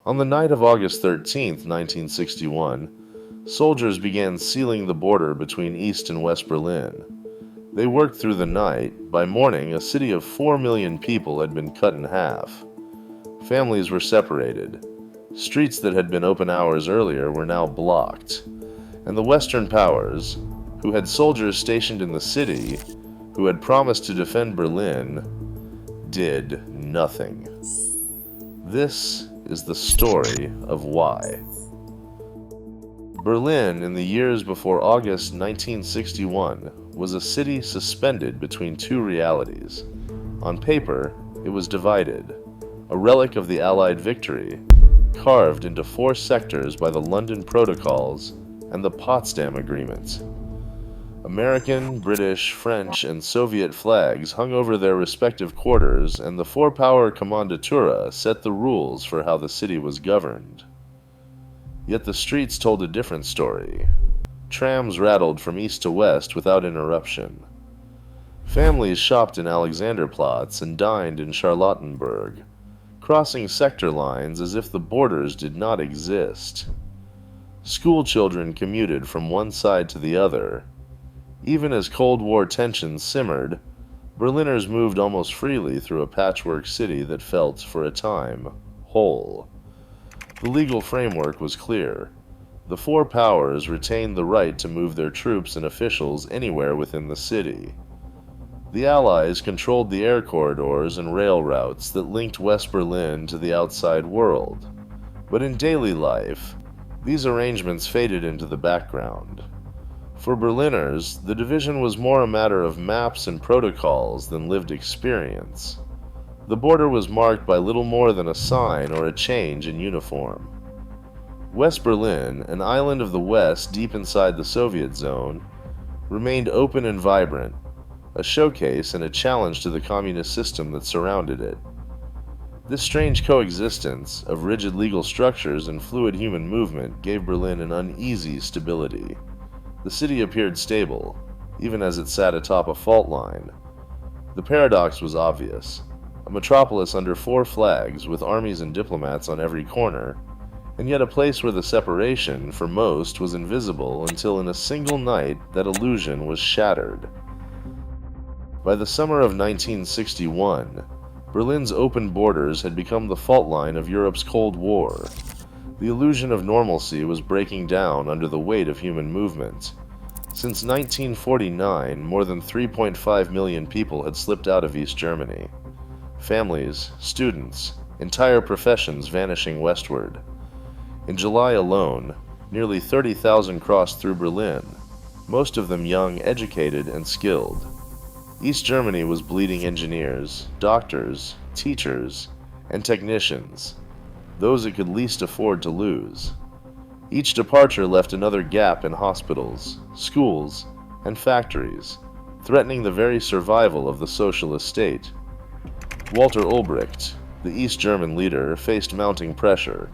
On the night of August 13th, 1961, soldiers began sealing the border between East and West Berlin. They worked through the night. By morning, a city of 4 million people had been cut in half. Families were separated. Streets that had been open hours earlier were now blocked. And the Western powers, who had soldiers stationed in the city, who had promised to defend Berlin, did nothing. This is the story of why. Berlin, in the years before August 1961, was a city suspended between two realities. On paper, it was divided, a relic of the Allied victory, carved into four sectors by the London Protocols and the Potsdam Agreement. American, British, French, and Soviet flags hung over their respective quarters, and the four-power commandatura set the rules for how the city was governed. Yet the streets told a different story. Trams rattled from east to west without interruption. Families shopped in Alexanderplatz and dined in Charlottenburg, crossing sector lines as if the borders did not exist. School children commuted from one side to the other. Even as Cold War tensions simmered, Berliners moved almost freely through a patchwork city that felt, for a time, whole. The legal framework was clear. The four powers retained the right to move their troops and officials anywhere within the city. The Allies controlled the air corridors and rail routes that linked West Berlin to the outside world. But in daily life, these arrangements faded into the background. For Berliners, the division was more a matter of maps and protocols than lived experience. The border was marked by little more than a sign or a change in uniform. West Berlin, an island of the West deep inside the Soviet zone, remained open and vibrant, a showcase and a challenge to the communist system that surrounded it. This strange coexistence of rigid legal structures and fluid human movement gave Berlin an uneasy stability. The city appeared stable, even as it sat atop a fault line. The paradox was obvious. A metropolis under four flags, with armies and diplomats on every corner, and yet a place where the separation, for most, was invisible until in a single night that illusion was shattered. By the summer of 1961, Berlin's open borders had become the fault line of Europe's Cold War. The illusion of normalcy was breaking down under the weight of human movement. Since 1949, more than 3.5 million people had slipped out of East Germany. Families, students, entire professions vanishing westward. In July alone, nearly 30,000 crossed through Berlin, most of them young, educated, and skilled. East Germany was bleeding engineers, doctors, teachers, and technicians, those it could least afford to lose. Each departure left another gap in hospitals, schools, and factories, threatening the very survival of the socialist state. Walter Ulbricht, the East German leader, faced mounting pressure.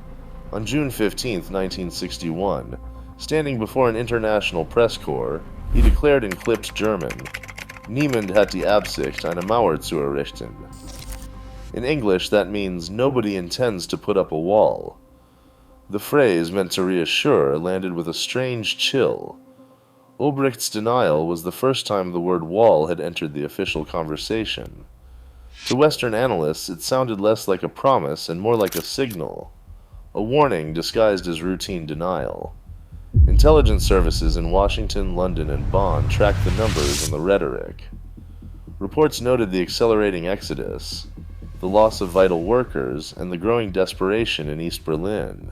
On June 15, 1961, standing before an international press corps, he declared in clipped German, "Niemand hat die Absicht, eine Mauer zu errichten." In English, that means, nobody intends to put up a wall. The phrase, meant to reassure, landed with a strange chill. Ulbricht's denial was the first time the word wall had entered the official conversation. To Western analysts, it sounded less like a promise and more like a signal, a warning disguised as routine denial. Intelligence services in Washington, London, and Bonn tracked the numbers and the rhetoric. Reports noted the accelerating exodus, the loss of vital workers, and the growing desperation in East Berlin.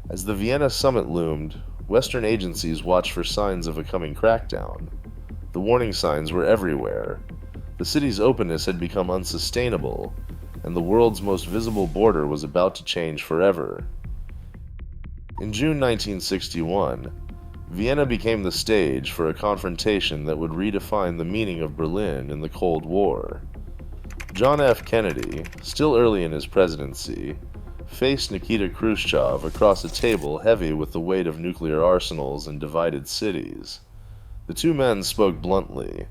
As the Vienna summit loomed, Western agencies watched for signs of a coming crackdown. The warning signs were everywhere. The city's openness had become unsustainable, and the world's most visible border was about to change forever. In June 1961, Vienna became the stage for a confrontation that would redefine the meaning of Berlin in the Cold War. John F. Kennedy, still early in his presidency, faced Nikita Khrushchev across a table heavy with the weight of nuclear arsenals and divided cities. The two men spoke bluntly.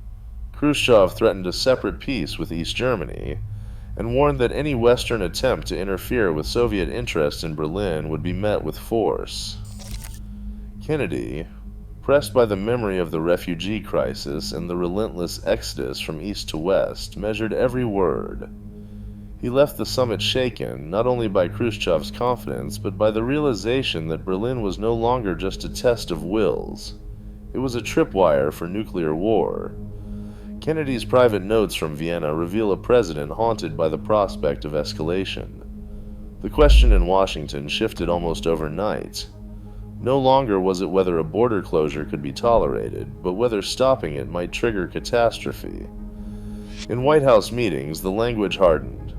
Khrushchev threatened a separate peace with East Germany, and warned that any Western attempt to interfere with Soviet interests in Berlin would be met with force. Kennedy, pressed by the memory of the refugee crisis and the relentless exodus from east to west, measured every word. He left the summit shaken, not only by Khrushchev's confidence, but by the realization that Berlin was no longer just a test of wills. It was a tripwire for nuclear war. Kennedy's private notes from Vienna reveal a president haunted by the prospect of escalation. The question in Washington shifted almost overnight. No longer was it whether a border closure could be tolerated, but whether stopping it might trigger catastrophe. In White House meetings, the language hardened.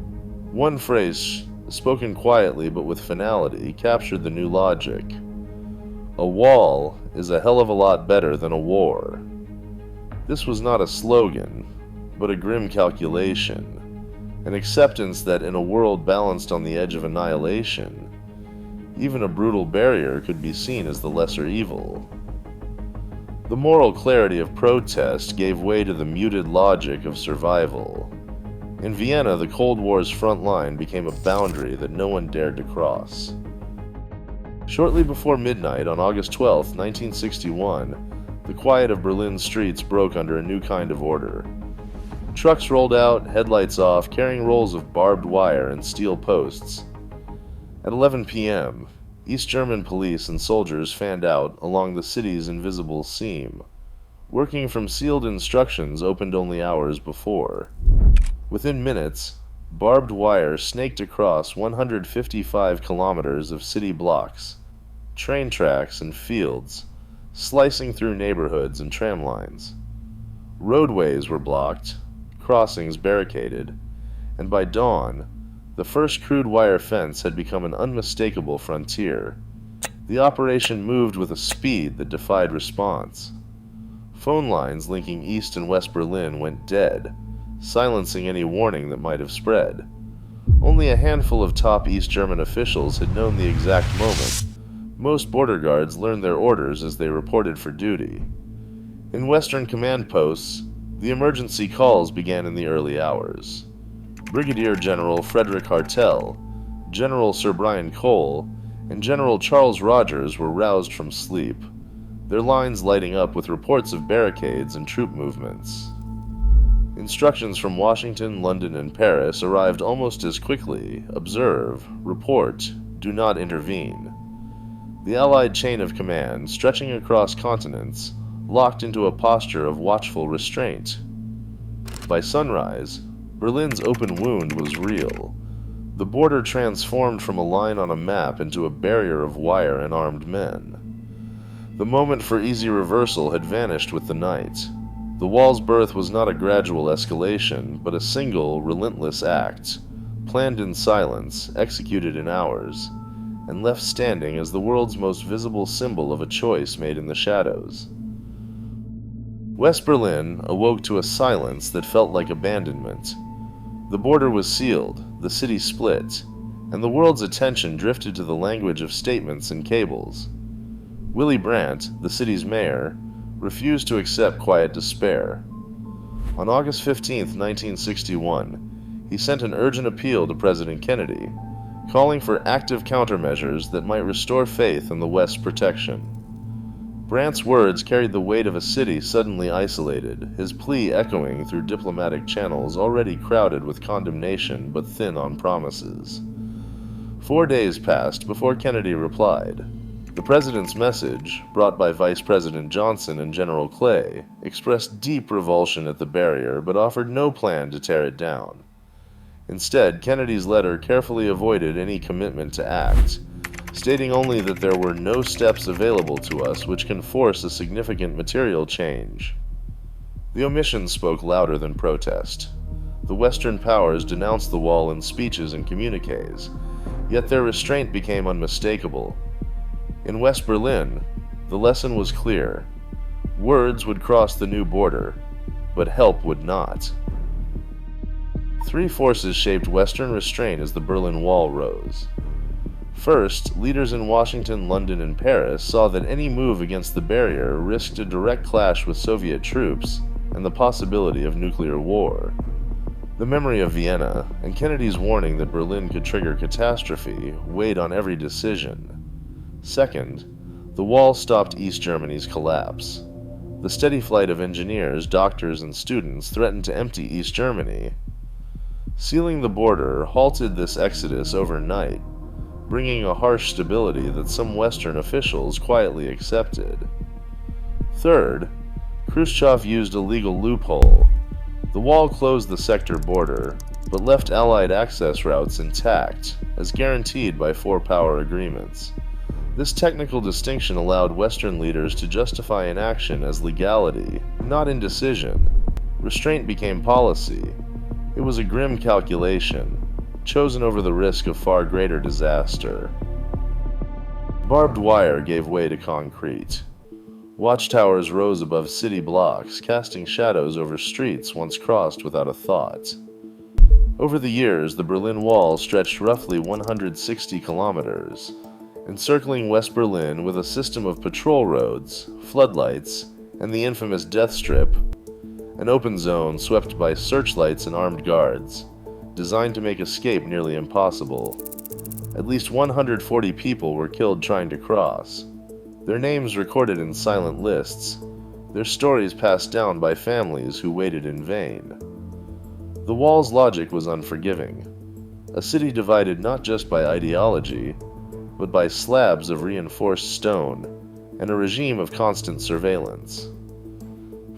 One phrase, spoken quietly but with finality, captured the new logic. A wall is a hell of a lot better than a war. This was not a slogan, but a grim calculation, an acceptance that in a world balanced on the edge of annihilation, even a brutal barrier could be seen as the lesser evil. The moral clarity of protest gave way to the muted logic of survival. In Vienna, the Cold War's front line became a boundary that no one dared to cross. Shortly before midnight on August 12, 1961, the quiet of Berlin's streets broke under a new kind of order. Trucks rolled out, headlights off, carrying rolls of barbed wire and steel posts. At 11 p.m., East German police and soldiers fanned out along the city's invisible seam, working from sealed instructions opened only hours before. Within minutes, barbed wire snaked across 155 kilometers of city blocks, train tracks, and fields, slicing through neighborhoods and tram lines. Roadways were blocked, crossings barricaded, and by dawn, the first crude wire fence had become an unmistakable frontier. The operation moved with a speed that defied response. Phone lines linking East and West Berlin went dead, silencing any warning that might have spread. Only a handful of top East German officials had known the exact moment. Most border guards learned their orders as they reported for duty. In Western command posts, the emergency calls began in the early hours. Brigadier General Frederick Hartel, General Sir Brian Cole, and General Charles Rogers were roused from sleep, their lines lighting up with reports of barricades and troop movements. Instructions from Washington, London, and Paris arrived almost as quickly. Observe, report, do not intervene. The Allied chain of command, stretching across continents, locked into a posture of watchful restraint. By sunrise, Berlin's open wound was real. The border transformed from a line on a map into a barrier of wire and armed men. The moment for easy reversal had vanished with the night. The wall's birth was not a gradual escalation, but a single, relentless act, planned in silence, executed in hours, and left standing as the world's most visible symbol of a choice made in the shadows. West Berlin awoke to a silence that felt like abandonment. The border was sealed, the city split, and the world's attention drifted to the language of statements and cables. Willy Brandt, the city's mayor, refused to accept quiet despair. On August 15, 1961, he sent an urgent appeal to President Kennedy, calling for active countermeasures that might restore faith in the West's protection. Brandt's words carried the weight of a city suddenly isolated, his plea echoing through diplomatic channels already crowded with condemnation but thin on promises. 4 days passed before Kennedy replied. The president's message, brought by Vice President Johnson and General Clay, expressed deep revulsion at the barrier but offered no plan to tear it down. Instead, Kennedy's letter carefully avoided any commitment to act, stating only that there were no steps available to us which can force a significant material change. The omission spoke louder than protest. The Western powers denounced the wall in speeches and communiques, yet their restraint became unmistakable. In West Berlin, the lesson was clear. Words would cross the new border, but help would not. Three forces shaped Western restraint as the Berlin Wall rose. First, leaders in Washington, London, and Paris saw that any move against the barrier risked a direct clash with Soviet troops and the possibility of nuclear war. The memory of Vienna and Kennedy's warning that Berlin could trigger catastrophe weighed on every decision. Second, the wall stopped East Germany's collapse. The steady flight of engineers, doctors, and students threatened to empty East Germany. Sealing the border halted this exodus overnight, bringing a harsh stability that some Western officials quietly accepted. Third, Khrushchev used a legal loophole. The wall closed the sector border, but left Allied access routes intact, as guaranteed by four-power agreements. This technical distinction allowed Western leaders to justify inaction as legality, not indecision. Restraint became policy. It was a grim calculation, chosen over the risk of far greater disaster. Barbed wire gave way to concrete. Watchtowers rose above city blocks, casting shadows over streets once crossed without a thought. Over the years, the Berlin Wall stretched roughly 160 kilometers, encircling West Berlin with a system of patrol roads, floodlights, and the infamous death strip, an open zone swept by searchlights and armed guards, designed to make escape nearly impossible. At least 140 people were killed trying to cross, their names recorded in silent lists, their stories passed down by families who waited in vain. The wall's logic was unforgiving, a city divided not just by ideology, but by slabs of reinforced stone and a regime of constant surveillance.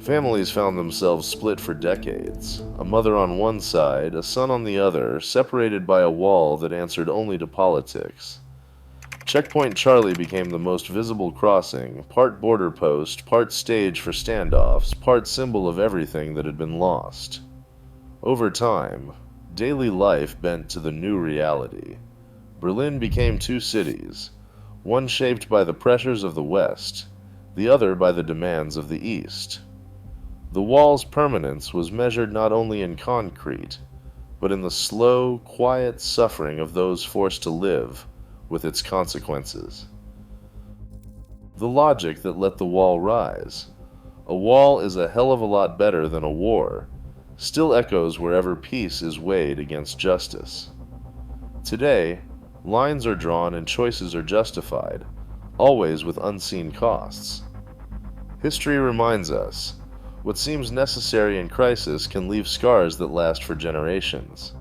Families found themselves split for decades, a mother on one side, a son on the other, separated by a wall that answered only to politics. Checkpoint Charlie became the most visible crossing, part border post, part stage for standoffs, part symbol of everything that had been lost. Over time, daily life bent to the new reality. Berlin became two cities, one shaped by the pressures of the West, the other by the demands of the East. The wall's permanence was measured not only in concrete, but in the slow, quiet suffering of those forced to live with its consequences. The logic that let the wall rise, a wall is a hell of a lot better than a war, still echoes wherever peace is weighed against justice. Today, lines are drawn and choices are justified, always with unseen costs. History reminds us, what seems necessary in crisis can leave scars that last for generations.